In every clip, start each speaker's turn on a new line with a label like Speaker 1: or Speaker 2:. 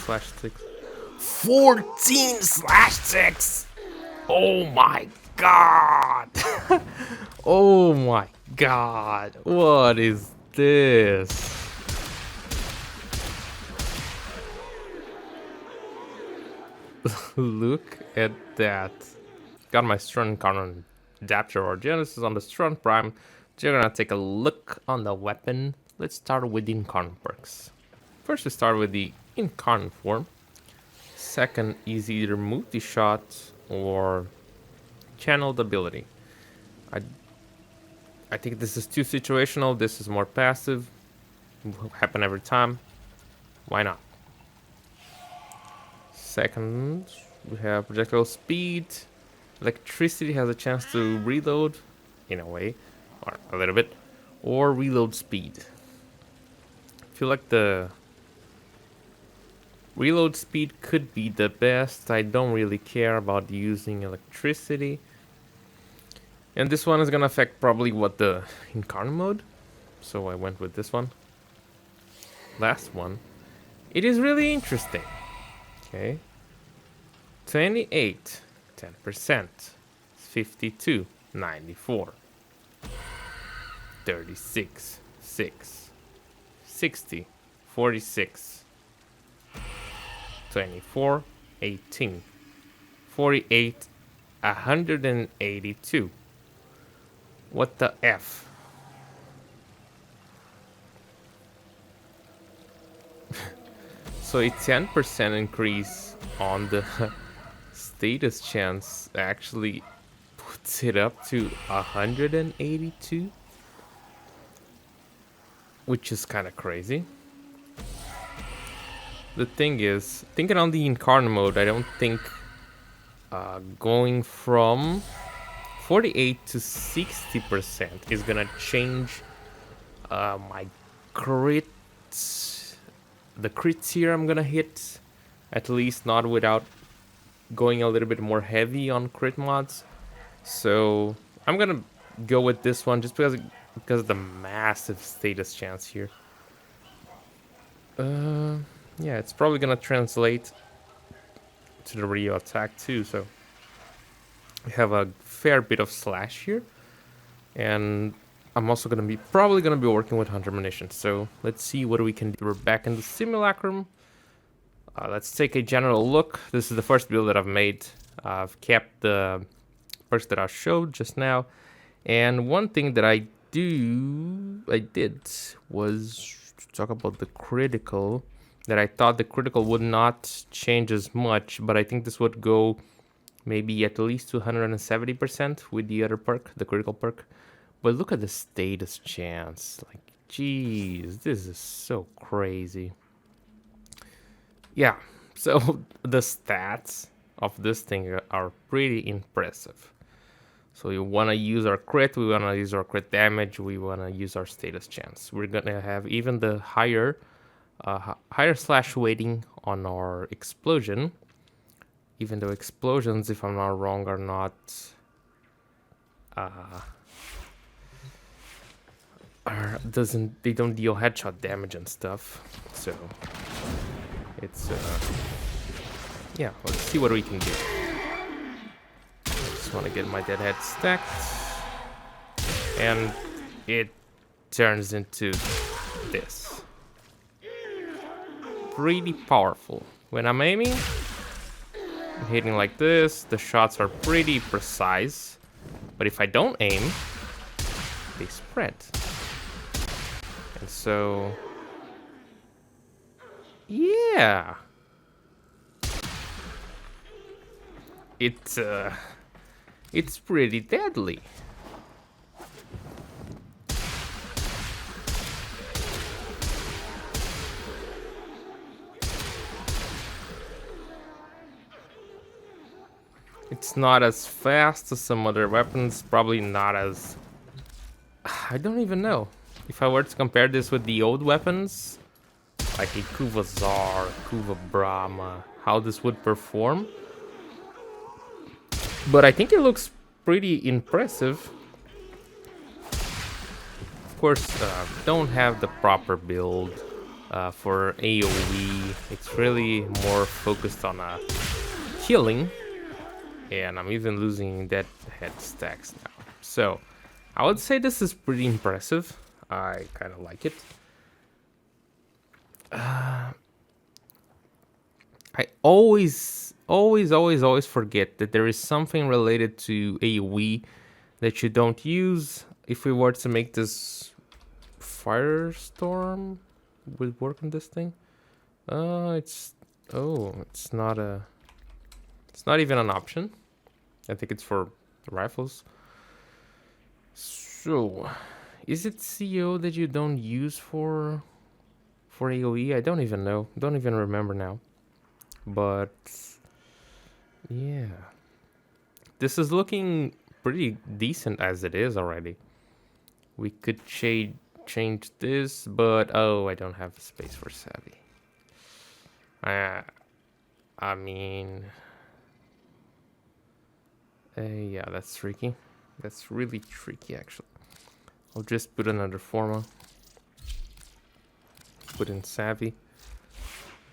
Speaker 1: 14/6. 14/6! Oh my god! Oh my god! What is this? Look at that. Got my Strun Incarnon adapter or Genesis on the Strun Prime. So you're gonna take a look on the weapon. Let's start with the Incarnon perks. First we start with the Incarnon form. Second is either multi-shot or channeled ability. I think this is too situational. This is more passive. Will happen every time. Why not? Second, we have projectile speed. Electricity has a chance to reload, in a way, or a little bit, or reload speed. I feel like the reload speed could be the best. I don't really care about using electricity. And this one is gonna affect probably what the Incarnon mode. So I went with this one. Last one. It is really interesting. Okay. 28, 10%. 52, 94. 36, 6. 60, 46. 24, 18. 48, 182. What the F? So a 10% increase on the status chance actually puts it up to 182, which is kind of crazy. The thing is, thinking on the Incarnon mode, I don't think going from 48 to 60% is gonna change my crits. The crits here I'm gonna hit, at least not without going a little bit more heavy on crit mods. So I'm gonna go with this one just because of the massive status chance here. Yeah, it's probably gonna translate to the Rio attack too. So we have a fair bit of slash here, and I'm also probably gonna be working with Hunter munitions. So let's see what we can do. We're back in the simulacrum. Let's take a general look. This is the first build that I've made. I've kept the perks that I showed just now, and one thing that I did was to talk about the critical. That I thought the critical would not change as much, but I think this would go maybe at least to 170% with the other perk, the critical perk. But look at the status chance. Like, geez, this is so crazy. Yeah, so the stats of this thing are pretty impressive. So we want to use our crit, we want to use our crit damage, we want to use our status chance. We're going to have even the higher slash weighting on our explosion. Even though explosions, if I'm not wrong, are not... they don't deal headshot damage and stuff, so it's yeah, let's see what we can do. Just want to get my deadhead stacked, and it turns into this. Pretty powerful. When I'm aiming, I'm hitting like this, the shots are pretty precise, but if I don't aim, they spread. And so, yeah, it's pretty deadly. It's not as fast as some other weapons, probably not as... I don't even know. If I were to compare this with the old weapons, like a Kuva Zar, Kuva Brahma, how this would perform. But I think it looks pretty impressive. Of course, don't have the proper build For AoE, it's really more focused on healing, and I'm even losing dead head stacks now. So I would say this is pretty impressive. I kind of like it. I always forget that there is something related to AoE that you don't use. If we were to make this Firestorm would work on this thing. It's not even an option. I think it's for the rifles. So, is it CO that you don't use for AoE? I don't even know. Don't even remember now. But yeah, this is looking pretty decent as it is already. We could change this, but oh, I don't have space for Savvy. I mean, yeah, that's tricky. That's really tricky, actually. I'll just put another Forma. Put in Savvy.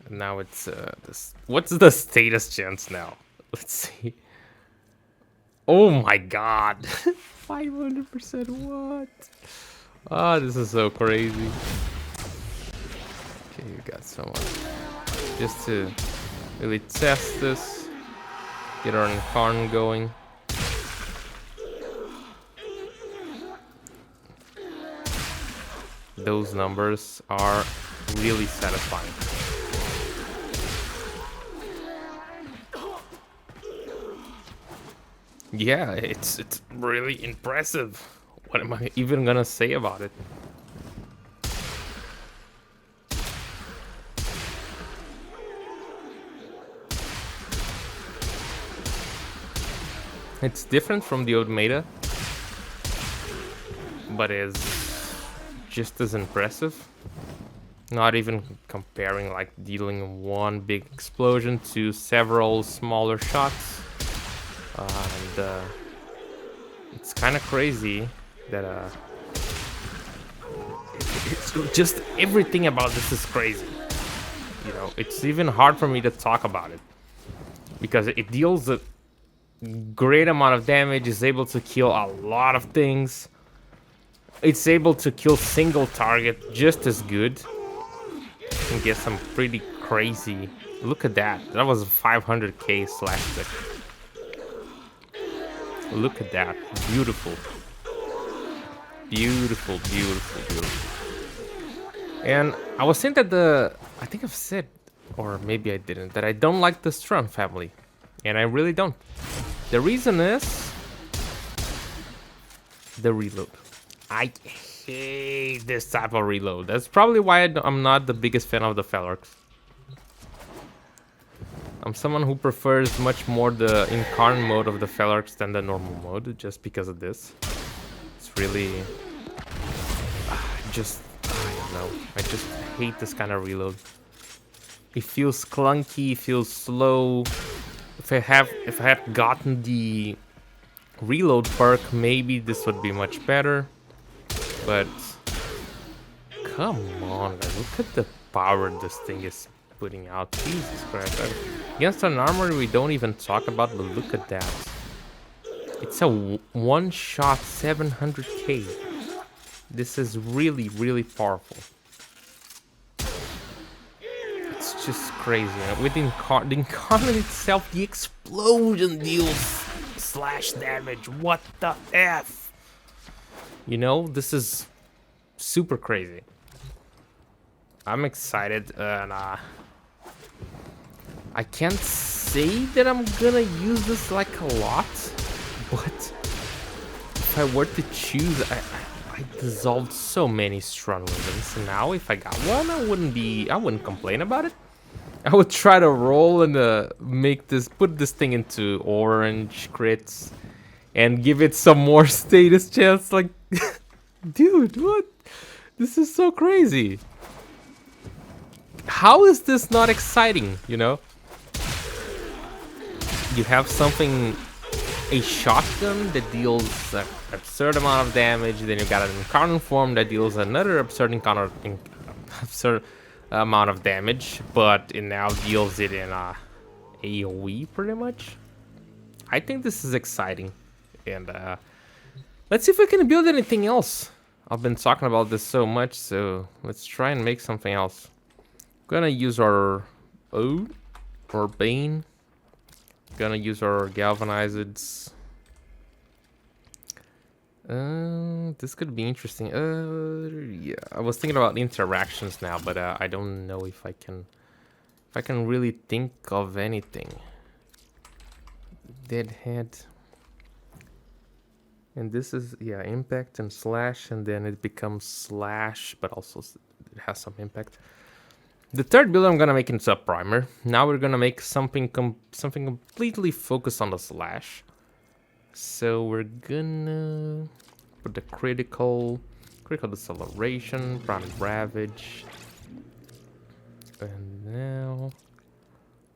Speaker 1: And now it's this. What's the status chance now? Let's see. Oh my god. 500%, what? Ah, this is so crazy. Okay, you got someone. Just to really test this. Get our Incarnon going. Those numbers are really satisfying. Yeah, it's really impressive. What am I even gonna say about it? It's different from the old meta, but is just as impressive. Not even comparing like dealing one big explosion to several smaller shots. And it's kind of crazy that it's just everything about this is crazy. You know, it's even hard for me to talk about it because it deals a great amount of damage, is able to kill a lot of things. It's able to kill single target just as good. And get some pretty crazy. Look at that. That was 500k slash stick. Look at that. Beautiful. Beautiful, beautiful, beautiful. And I was saying that I think I've said, or maybe I didn't, that I don't like the Strun family. And I really don't. The reason is the reload. I hate this type of reload. That's probably why I'm not the biggest fan of the Felarks. I'm someone who prefers much more the Incarn mode of the Felarks than the normal mode, just because of this. It's really... I don't know. I just hate this kind of reload. It feels clunky, it feels slow. If I had gotten the reload perk, maybe this would be much better. But come on, man. Look at the power this thing is putting out. Jesus Christ. Against an armor we don't even talk about, but look at that. It's a one-shot 700k. This is really, really powerful. It's just crazy. And with the Incarnon itself, the explosion deals slash damage. What the F? You know, this is super crazy. I'm excited, and I can't say that I'm gonna use this like a lot, but if I were to choose, I dissolved so many Strun weapons. Now, if I got one, I wouldn't complain about it. I would try to roll and put this thing into orange crits, and give it some more status chance. Like, dude, what? This is so crazy. How is this not exciting, you know? You have a shotgun that deals an absurd amount of damage, then you got an Incarnon form that deals another absurd amount of damage, but it now deals it in AoE pretty much. I think this is exciting, and let's see if we can build anything else. I've been talking about this so much, so let's try and make something else. Gonna use our Bane. Gonna use our galvanizeds. This could be interesting. Yeah, I was thinking about interactions now, but I don't know if I can really think of anything. Deadhead. And this is, yeah, impact and slash, and then it becomes slash, but also it has some impact. The third build I'm gonna make into a primer. Now we're gonna make something completely focused on the slash. So we're gonna put the critical deceleration, prime ravage, and now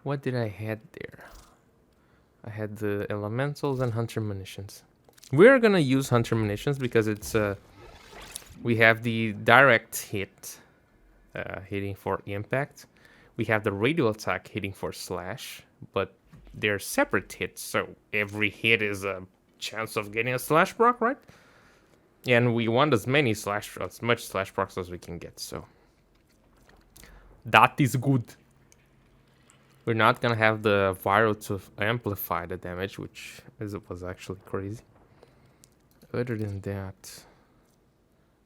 Speaker 1: what did I had there? I had the elementals and hunter munitions. We're gonna use hunter munitions because it's we have the direct hit hitting for impact. We have the radial attack hitting for slash, but they're separate hits, so every hit is a chance of getting a slash proc, right? And we want as much slash procs as we can get, so that is good. We're not gonna have the viral to amplify the damage, which was actually crazy. Other than that,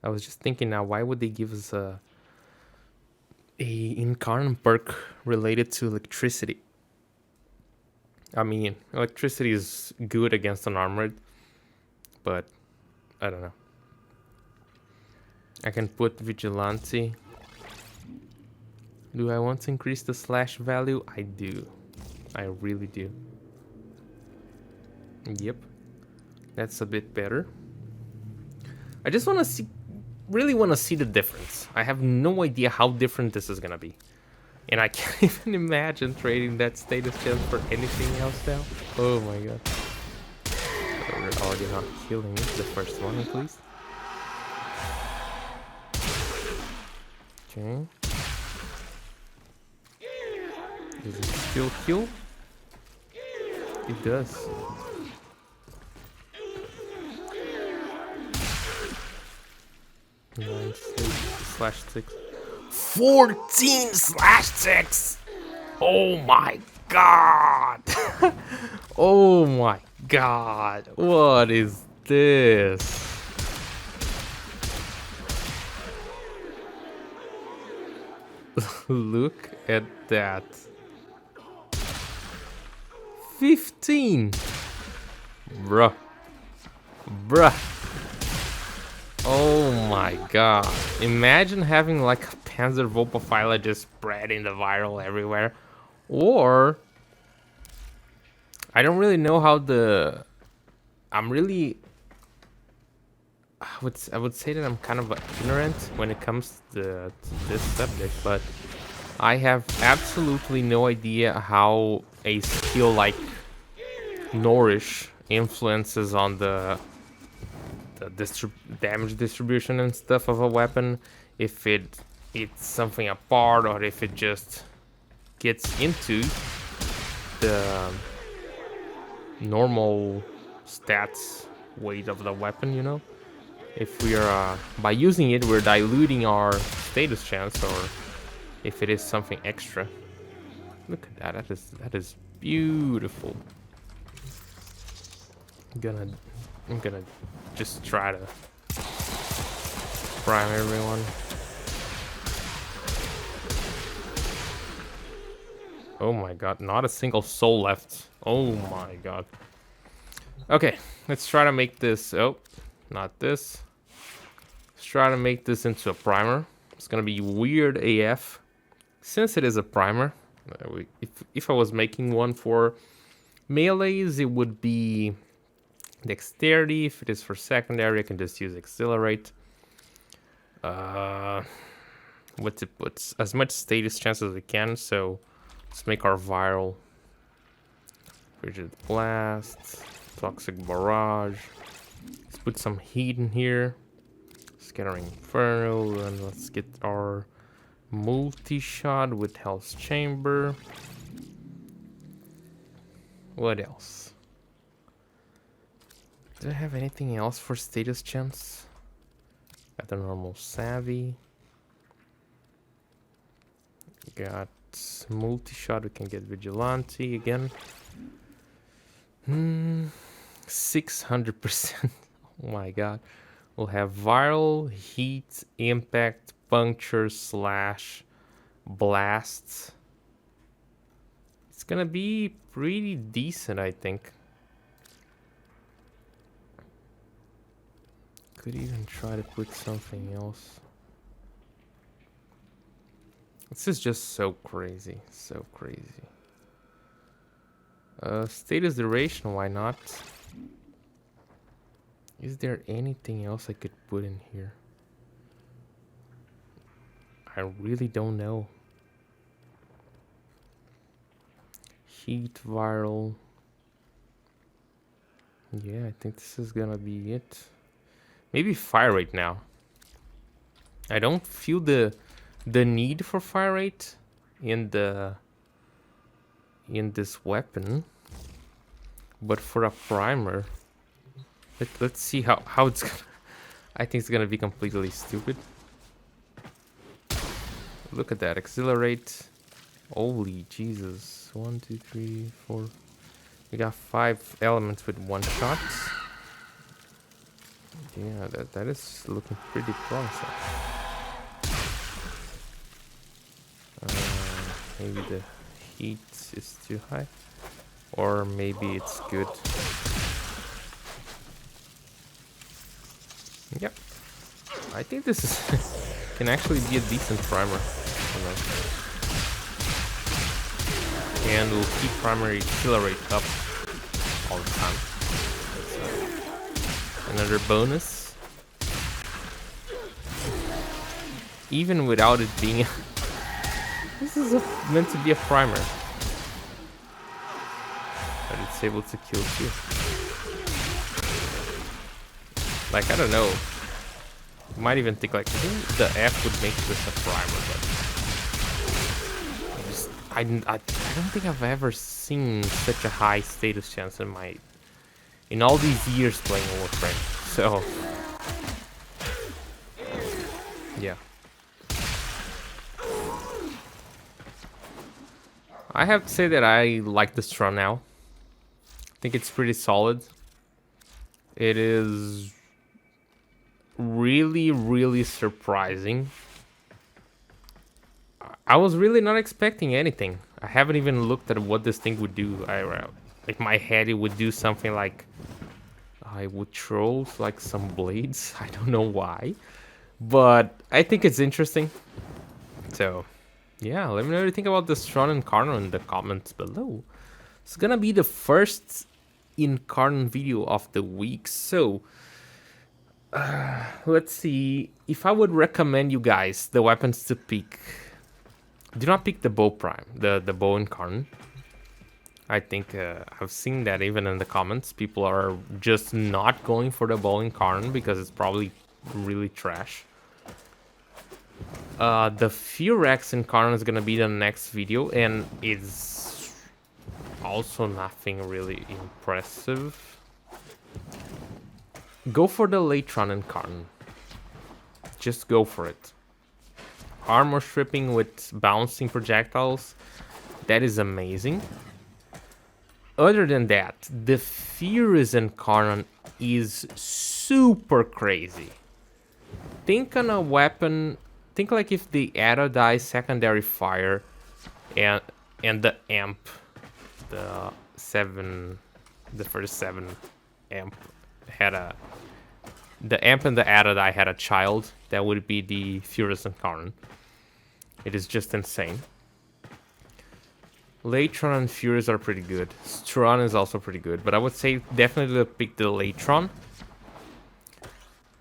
Speaker 1: I was just thinking now, why would they give us a Incarnon perk related to electricity? I mean, electricity is good against an armored, but I don't know. I can put vigilante. Do I want to increase the slash value? I do. I really do. Yep. That's a bit better. I just want to see, really want to see the difference. I have no idea how different this is going to be. And I can't even imagine trading that status chance for anything else now. Oh my god. We're already not killing it. The first one, at least. Okay. Does it still kill? It does. /6. 14/6! Oh my god! Oh my god! What is this? Look at that. 15! Bruh. Oh my god. Imagine having like a Panzer Volpophyla just spreading the viral everywhere. Or I don't really know how the I would say that I'm kind of ignorant when it comes to this subject, but I have absolutely no idea how a skill like Nourish influences on the damage distribution and stuff of a weapon, if it's something apart or if it just gets into the normal stats weight of the weapon, you know? If we are by using it we're diluting our status chance, or if it is something extra. Look at that, that is beautiful. I'm gonna just try to prime everyone. Oh my god, not a single soul left. Oh my god. Okay, let's try to make this. Oh, not this. Let's try to make this into a primer. It's gonna be weird AF. Since it is a primer, if I was making one for melees, it would be dexterity. If it is for secondary, I can just use accelerate. What to put? As much status chance as we can. So let's make our viral. Frigid blast, toxic barrage. Let's put some heat in here. Scattering inferno, and let's get our Multi-shot with Hell's Chamber. What else? Do I have anything else for status chance? Got the normal Savvy. Got multi-shot, we can get Vigilante again. 600%. Oh my god. We'll have Viral, Heat, Impact, Puncture, Slash, Blast. It's gonna be pretty decent, I think. Could even try to put something else. This is just so crazy, so crazy. Status duration, why not? Is there anything else I could put in here? I really don't know. Heat, Viral. Yeah, I think this is gonna be it. Maybe Fire Rate now. I don't feel the need for Fire Rate in this weapon, but for a primer, let's see how it's gonna. I think it's gonna be completely stupid. Look at that, Accelerate. Holy Jesus. 1, 2, 3, 4. We got 5 elements with 1 shot. Yeah, that is looking pretty promising. Maybe the heat is too high, or maybe it's good. Yep, I think this is can actually be a decent primer, you know. And we'll keep primary accelerate up all the time. So, another bonus, even without it being. This is meant to be a primer, but it's able to kill too. Like, I don't know. You might even think like the F would make this a primer, but I don't think I've ever seen such a high status chance in all these years playing Warframe. So yeah. I have to say that I like the Strun now. I think it's pretty solid. It is really, really surprising. I was really not expecting anything. I haven't even looked at what this thing would do. Like my head, it would do something like I would throw like some blades. I don't know why, but I think it's interesting. So yeah, let me know what you think about the Strun Incarnon in the comments below. It's gonna be the first Incarnon video of the week, so let's see. If I would recommend you guys the weapons to pick, do not pick the bow prime, the bow Incarnon. I think I've seen that even in the comments. People are just not going for the bow Incarnon because it's probably really trash. The Furex Incarnon is gonna be the next video, and it's also nothing really impressive. Go for the Latron Incarnon. Just go for it. Armor stripping with bouncing projectiles, that is amazing. Other than that, the Furious Incarnon is super crazy. Think on a weapon. Think like if the Ada dies secondary fire, and the amp, the first 7 amp had the amp and the Ada die had a child. That would be the Furious Incarnon. It is just insane. Latron and Furious are pretty good. Strun is also pretty good, but I would say definitely pick the Latron.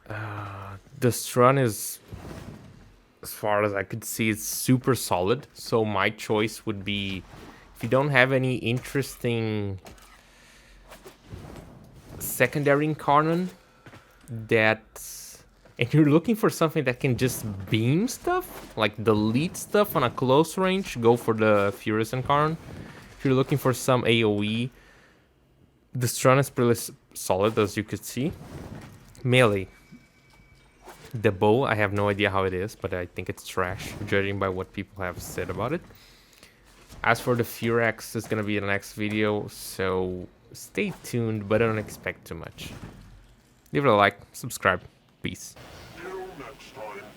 Speaker 1: The Strun is, as far as I could see, it's super solid. So my choice would be, if you don't have any interesting secondary Incarnon that and you're looking for something that can just beam stuff, like delete stuff on a close range, go for the Furious Incarnon. If you're looking for some AoE, the Strun is pretty solid, as you could see. Melee. The bow, I have no idea how it is, but I think it's trash, judging by what people have said about it. As for the Furax, it's gonna be in the next video, so stay tuned, but don't expect too much. Leave it a like, subscribe, peace.
Speaker 2: Till next time.